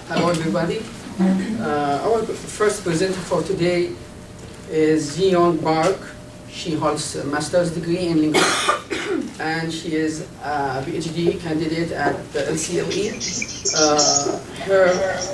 Hello everybody. Our first presenter for today is Yeon Park. She holds a master's degree in linguistics and she is a PhD candidate at the LCLE. Her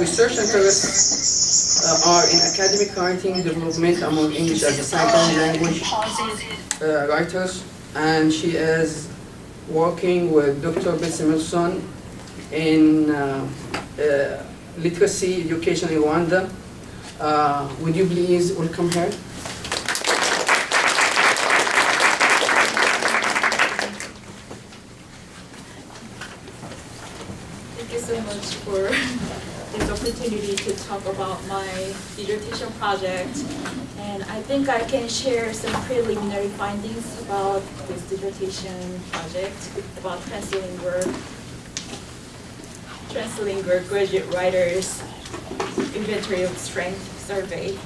research interests are in academic writing development among English as a second language writers, and she is working with Dr. Betsy Wilson in literacy education in Rwanda. Would you please welcome her? Thank you so much for this opportunity to talk about my dissertation project. And I think I can share some preliminary findings about this dissertation project about Translingual graduate writers inventory of strength survey.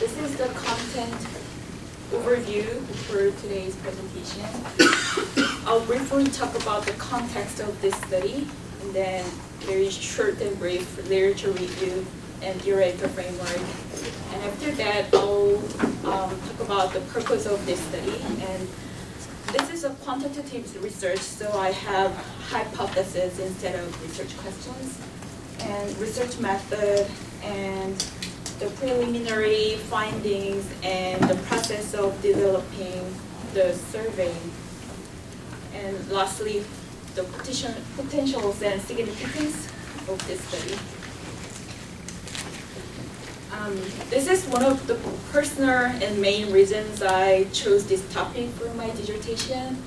This is the content overview for today's presentation. I'll briefly talk about the context of this study, and then very short and brief literature review and theoretical framework. And after that, I'll talk about the purpose of this study. And this is a quantitative research, so I have hypotheses instead of research questions, and research method, and the preliminary findings, and the process of developing the survey. And lastly, the potentials and significance of this study. This is one of the personal and main reasons I chose this topic for my dissertation.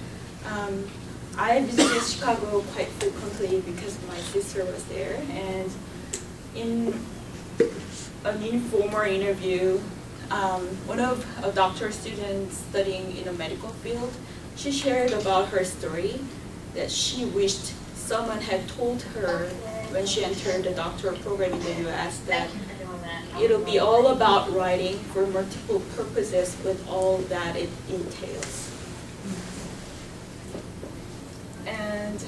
I visited Chicago quite frequently because my sister was there, and in an informal interview, one of a doctoral student studying in a medical field, she shared about her story that she wished someone had told her when she entered the doctoral program in the US that it'll be all about writing for multiple purposes with all that it entails. And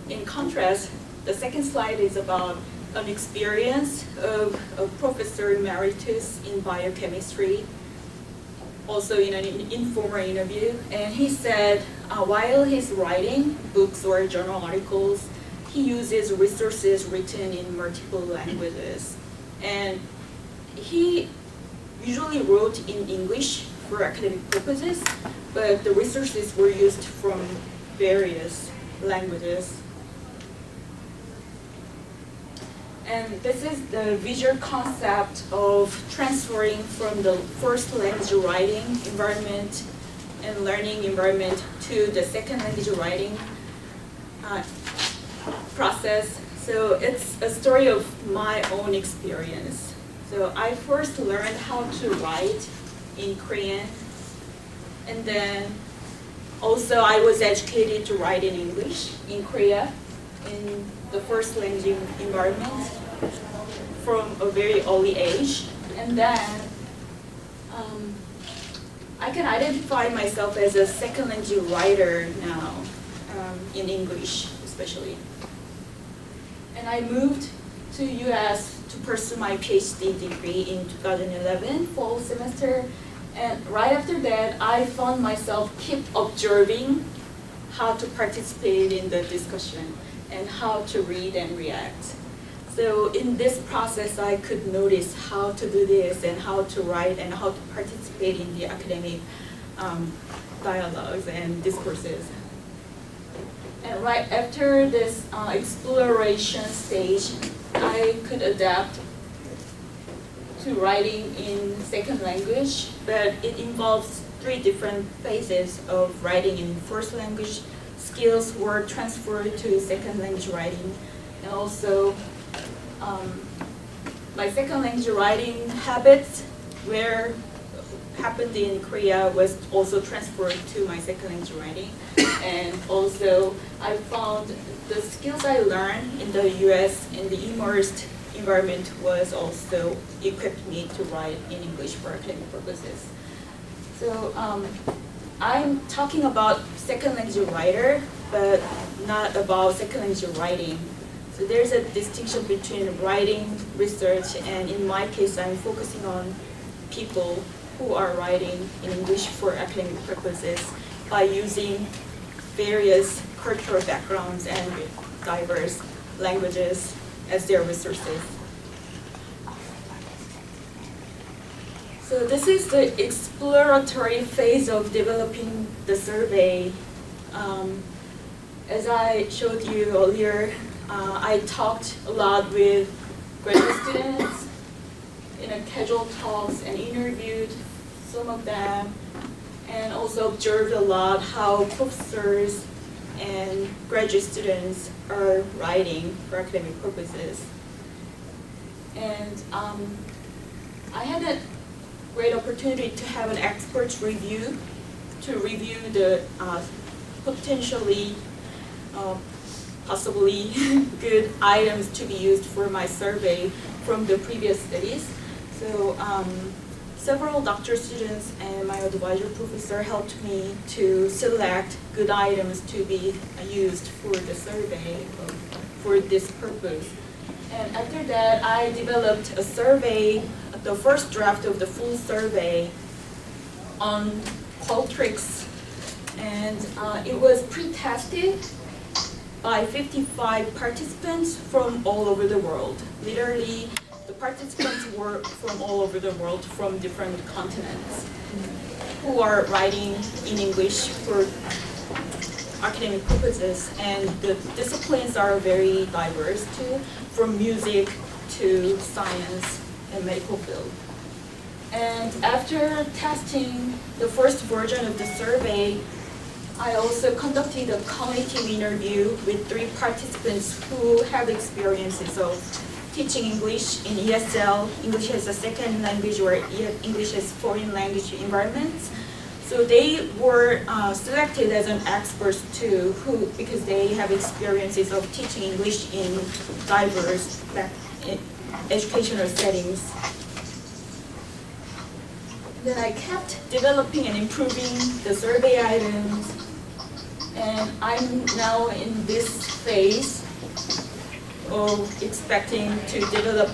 in contrast, the second slide is about an experience of a professor emeritus in biochemistry, also in an informal interview, and he said while he's writing books or journal articles, he uses resources written in multiple languages. And he usually wrote in English for academic purposes, but the resources were used from various languages. And this is the visual concept of transferring from the first language writing environment and learning environment to the second language writing process. So it's a story of my own experience. So I first learned how to write in Korean, and then also I was educated to write in English in Korea in the first language environment from a very early age. And then I can identify myself as a second language writer now, in English especially. And I moved to US to pursue my PhD degree in 2011 fall semester. And right after that, I found myself keep observing how to participate in the discussion and how to read and react. So in this process, I could notice how to do this and how to write and how to participate in the academic dialogues and discourses. And right after this exploration stage, I could adapt to writing in second language, but it involves 3 different phases of writing in first language. Skills were transferred to second language writing, and also my second language writing habits happened in Korea was also transferred to my second language writing. And also, I found the skills I learned in the US in the immersed environment was also equipped me to write in English for academic purposes. So I'm talking about second language writer, but not about second language writing. So there's a distinction between writing, research, and in my case, I'm focusing on people who are writing in English for academic purposes by using various cultural backgrounds and diverse languages as their resources. So this is the exploratory phase of developing the survey. As I showed you earlier, I talked a lot with graduate students in a casual talks and interviewed some of them, and also observed a lot how professors and graduate students are writing for academic purposes. And I had a great opportunity to have an expert review, to review the potentially, possibly good items to be used for my survey from the previous studies. So several doctoral students and my advisor professor helped me to select good items to be used for the survey for this purpose. And after that, I developed a survey, the first draft of the full survey on Qualtrics, and it was pre-tested by 55 participants from all over the world. Literally, the participants were from all over the world, from different continents, who are writing in English for academic purposes, and the disciplines are very diverse too, from music to science and medical field. And after testing the first version of the survey, I also conducted a cognitive interview with 3 participants who have experiences of teaching English in ESL, English as a second language, or English as foreign language environments. So they were selected as an experts too, because they have experiences of teaching English in diverse educational settings. Then I kept developing and improving the survey items, and I'm now in this phase of expecting to develop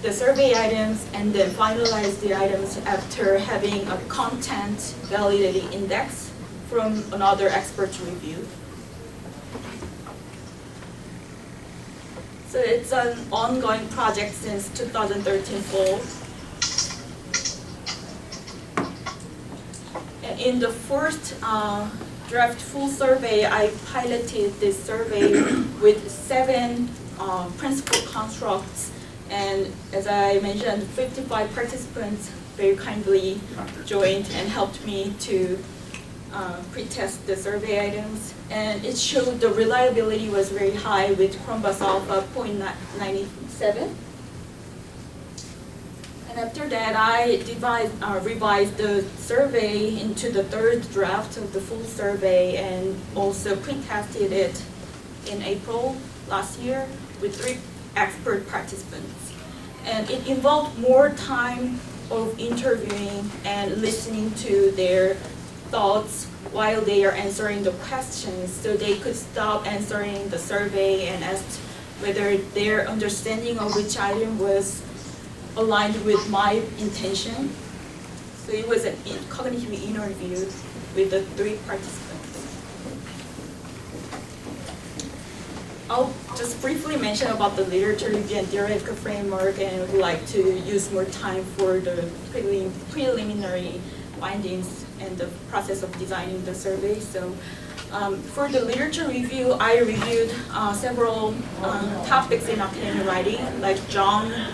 the survey items and then finalize the items after having a content validity index from another expert review. So it's an ongoing project since 2013 fall. And in the first draft full survey, I piloted this survey with 7 principal constructs. And as I mentioned, 55 participants very kindly joined and helped me to pre-test the survey items. And it showed the reliability was very high with Cronbus Alpha 0.97. And after that, I revised the survey into the 3rd draft of the full survey and also pre-tested it in April last year with 3 expert participants. And it involved more time of interviewing and listening to their thoughts while they are answering the questions, so they could stop answering the survey and ask whether their understanding of which item was aligned with my intention. So it was a cognitive interview with the 3 participants. I'll just briefly mention about the literature review and theoretical framework, and would like to use more time for the preliminary findings and the process of designing the survey. So for the literature review, I reviewed several topics in academic writing, like genre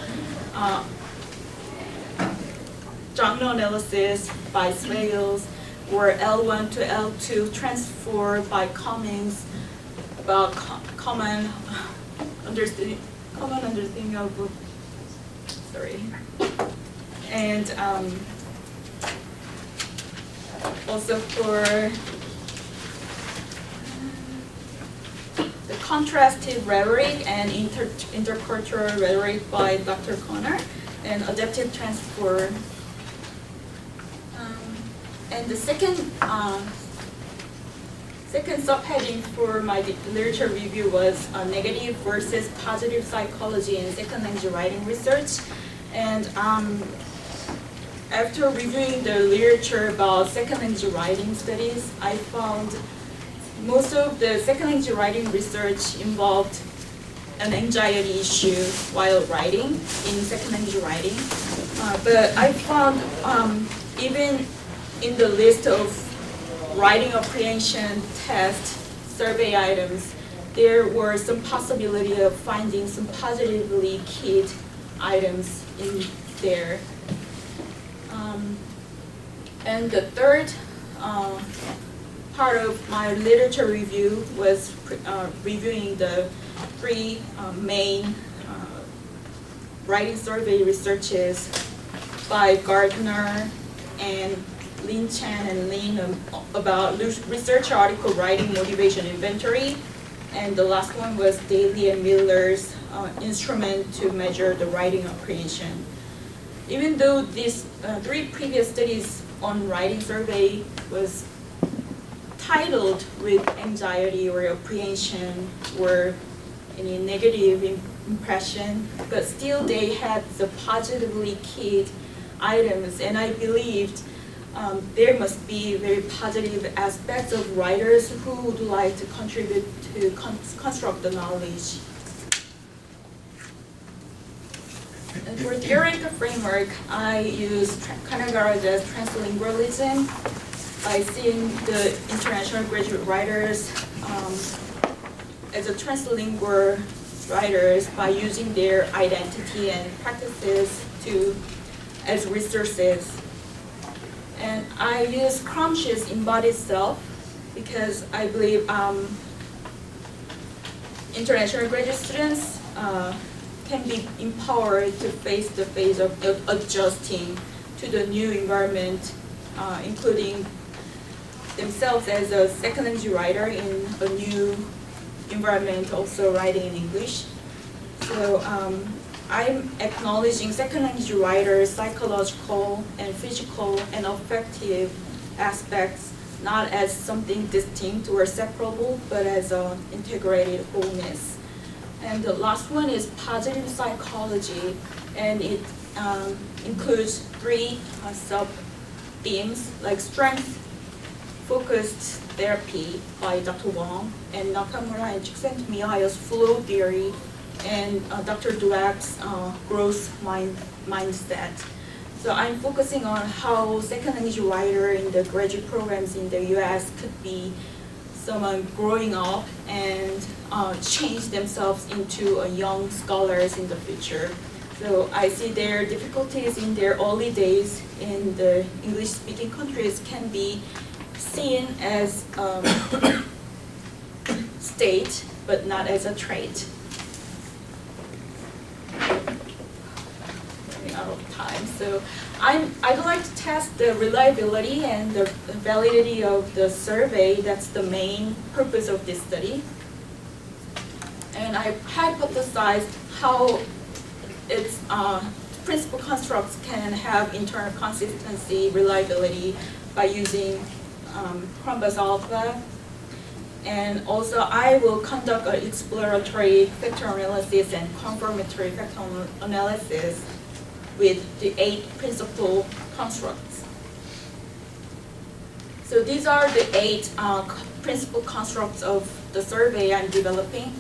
analysis by Swales, or L1 to L2 transfer by Cummings, about common understanding of, and also for contrastive rhetoric and intercultural rhetoric by Dr. Connor, and adaptive transfer. And the second subheading for my literature review was negative versus positive psychology in second language writing research. And after reviewing the literature about second language writing studies, I found most of the second language writing research involved an anxiety issue while writing in second language writing. But I found even in the list of writing apprehension test survey items, there were some possibility of finding some positively keyed items in there. And the third part of my literature review was reviewing the three main writing survey researches by Gardner and Lin Chan and Lin about research article writing motivation inventory. And the last one was Daly and Miller's instrument to measure the writing apprehension. Even though these three previous studies on writing survey was titled with anxiety or apprehension or any negative impression, but still they had the positively keyed items, and I believed there must be very positive aspects of writers who would like to contribute to construct the knowledge. And for theoretical framework, I use Kanagara's translingualism by seeing the international graduate writers as a translingual writers by using their identity and practices as resources. And I use Crumsh's embodied self because I believe international graduate students can be empowered to face the phase of adjusting to the new environment, including themselves as a second language writer in a new environment, also writing in English. So I'm acknowledging second language writers' psychological and physical and affective aspects, not as something distinct or separable, but as an integrated wholeness. And the last one is positive psychology, and it includes three sub-themes, like strength-focused therapy by Dr. Wong, and Nakamura and Csikszentmihalyi's flow theory, and Dr. Dweck's growth mindset. So I'm focusing on how second language writer in the graduate programs in the US could be someone growing up and change themselves into a young scholars in the future. So I see their difficulties in their early days in the English-speaking countries can be seen as state, but not as a trait. Running out of time, so I'd like to test the reliability and the validity of the survey. That's the main purpose of this study. And I hypothesized how its principal constructs can have internal consistency, reliability by using Crumbus alpha. And also I will conduct an exploratory factor analysis and confirmatory factor analysis with the 8 principal constructs. So these are the 8 principal constructs of the survey I'm developing.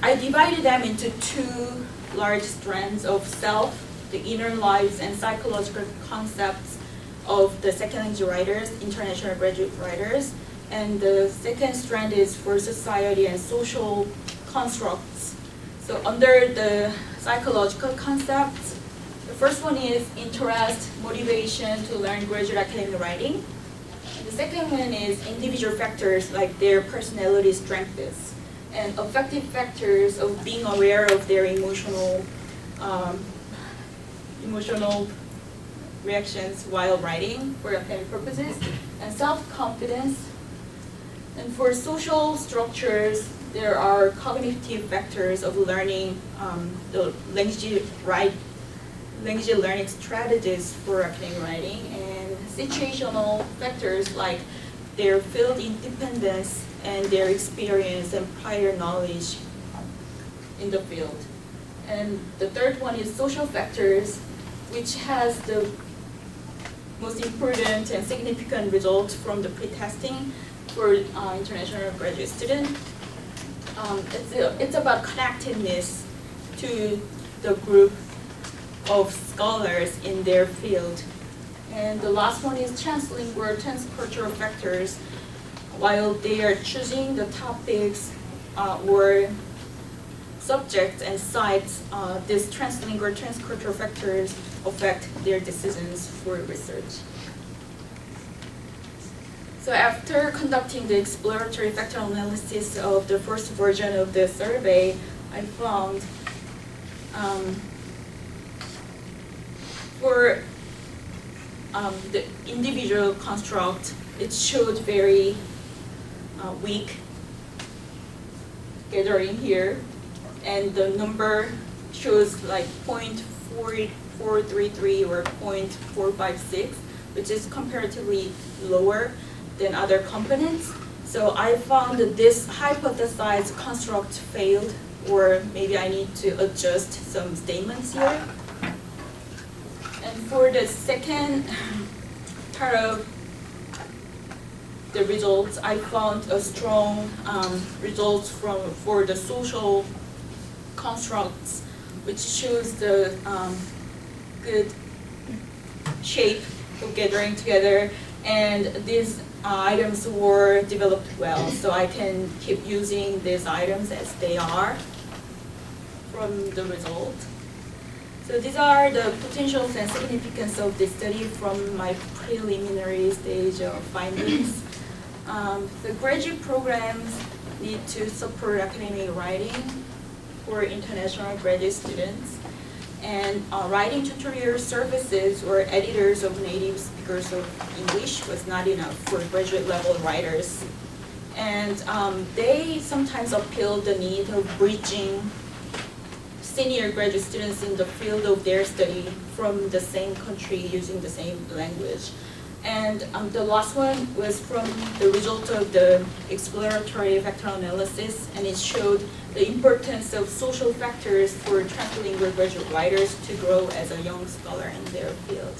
I divided them into 2 large strands of self, the inner lives and psychological concepts of the second language writers, international graduate writers, and the second strand is for society and social constructs. So under the psychological concepts, the first one is interest, motivation to learn graduate academic writing. And the second one is individual factors like their personality strengths and affective factors of being aware of their emotional reactions while writing for academic purposes, and self-confidence. And for social structures, there are cognitive factors of learning, the language learning strategies for academic writing, and situational factors like their field independence and their experience and prior knowledge in the field. And the third one is social factors, which has the most important and significant results from the pre-testing for international graduate students. It's about connectedness to the group of scholars in their field. And the last one is translingual, transcultural factors. While they are choosing the topics or subjects and sites, these translingual, transcultural factors affect their decisions for research. So after conducting the exploratory factor analysis of the first version of the survey, I found for the individual construct, it showed very weak gathering here, and the number shows like 0.4433 or 0.456, which is comparatively lower than other components. So I found that this hypothesized construct failed, or maybe I need to adjust some statements here. And for the second part of the results, I found a strong results for the social constructs, which shows the good shape of gathering together, and these items were developed well, so I can keep using these items as they are from the result. So these are the potentials and significance of this study from my preliminary stage of findings. The graduate programs need to support academic writing for international graduate students, and writing tutorial services or editors of native speakers of English was not enough for graduate level writers. And they sometimes appeal the need of bridging senior graduate students in the field of their study from the same country using the same language. And the last one was from the result of the exploratory factor analysis, and it showed the importance of social factors for translingual graduate writers to grow as a young scholar in their field.